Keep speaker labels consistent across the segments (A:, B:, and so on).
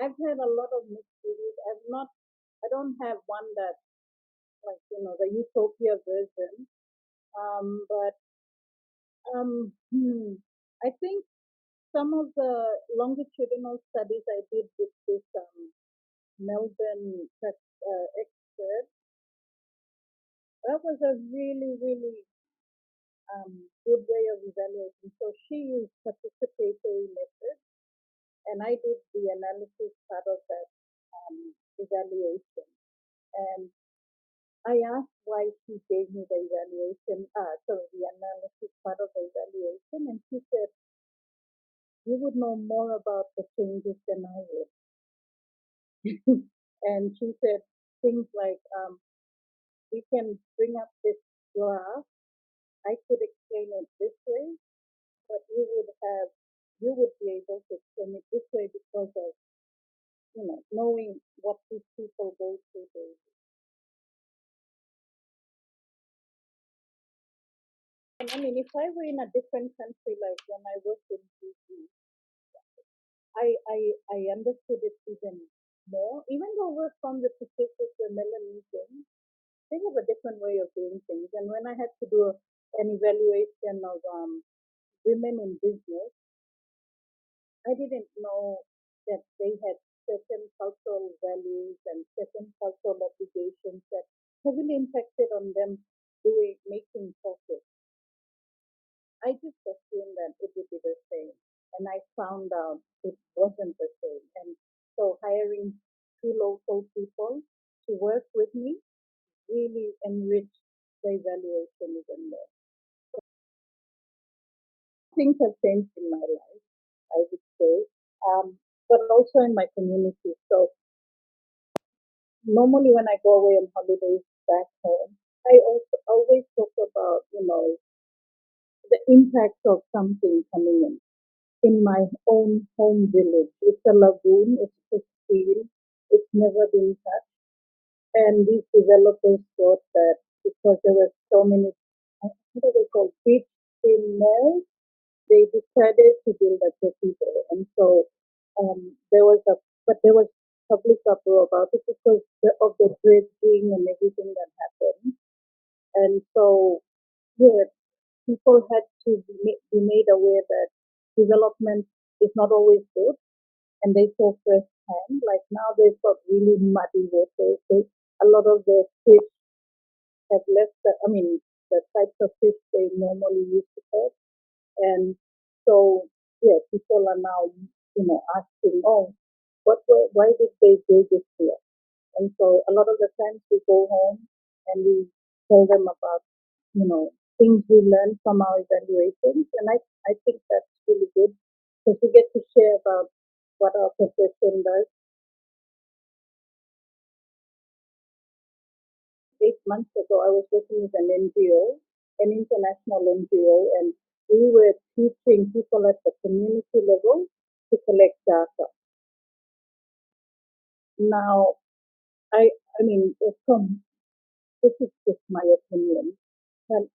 A: I've had a lot of mixed reviews. I don't have one that, like, the utopia version. But I think some of the longitudinal studies I did with this Melbourne expert, that was a really, really good way of evaluating. So she used participatory method, and I did the analysis part of that evaluation. And I asked why she gave me the the analysis part of the evaluation, and she said, "You would know more about the changes than I would." And she said things like, "We can bring up this graph. I could explain it this way, but you would be able to explain it this way because of knowing what these people go through daily." And I mean, if I were in a different country, like when I worked in Fiji, I understood it even more. Even though we're from the Pacific, the Melanesians, they have a different way of doing things. And when I had to do an evaluation of women in business, I didn't know that they had certain cultural values and certain cultural obligations that heavily impacted on them making profit. I just assumed that it would be the same. And I found out it wasn't the same. And so hiring two local people to work with me really enriched the evaluation even more. Things have changed in my life, I would say, but also in my community. So normally when I go away on holidays back home, I also always talk about, the impact of something coming in my own home village. It's a lagoon, it's pristine, it's never been touched. And these developers thought that because there were so many, what do they call, beach cleaners, they decided to build a jetty there. And so there was public uproar about it because of the dredging and everything that happened. And so, yeah, people had to be made aware that development is not always good, and they saw firsthand. Like now, they've got really muddy waters. A lot of their fish have left. The types of fish they normally used to catch, and so yeah, people are now asking, oh, why did they do this here? And so a lot of the times we go home and we tell them about, things we learned from our evaluations. And I think that's really good because we get to share about what our profession does. 8 months ago, I was working with an NGO, an international NGO, and we were teaching people at the community level to collect data. Now, I, I mean, this is just my opinion. And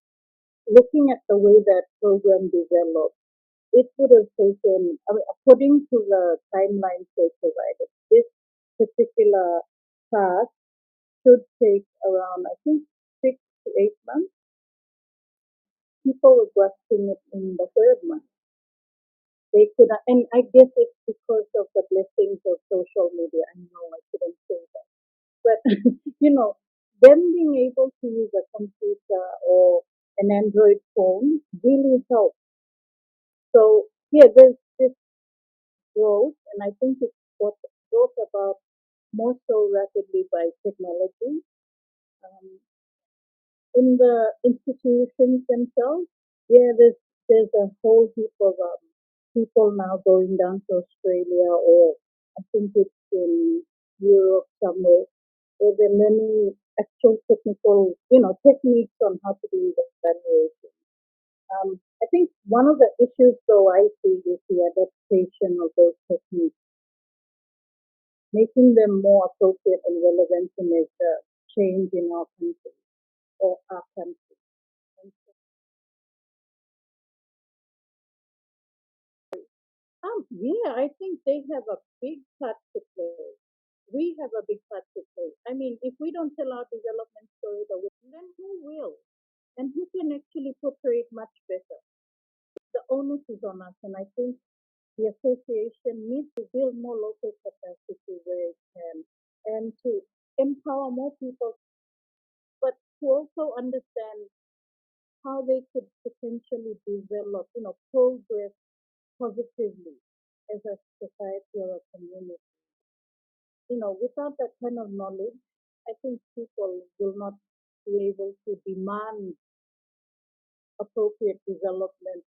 A: looking at the way that program developed, it would have taken, according to the timelines they provided, this particular task should take around, I think, 6 to 8 months. People were grasping it in the third month. They could, and I guess it's because of the blessings of social media. I know I couldn't say that, but them being able to use a computer or an Android phone really helps. So yeah, there's this growth, and I think it's brought about more so rapidly by technology. Um, in the institutions themselves, yeah, there's a whole heap of people now going down to Australia, or I think it's in Europe somewhere, where they're learning actual technical, techniques on how to do the evaluation. I think one of the issues, though, I see is the adaptation of those techniques, making them more appropriate and relevant to make the change in our country or our country. Yeah, I think they have a big part to play. We have a big part to play. I mean, if we don't tell our development story the way, then who will? And who can actually portray it much better? The onus is on us, and I think the association needs to build more local capacity where it can, and to empower more people, but to also understand how they could potentially develop, progress positively as a society or a community. Without that kind of knowledge, I think people will not be able to demand appropriate development.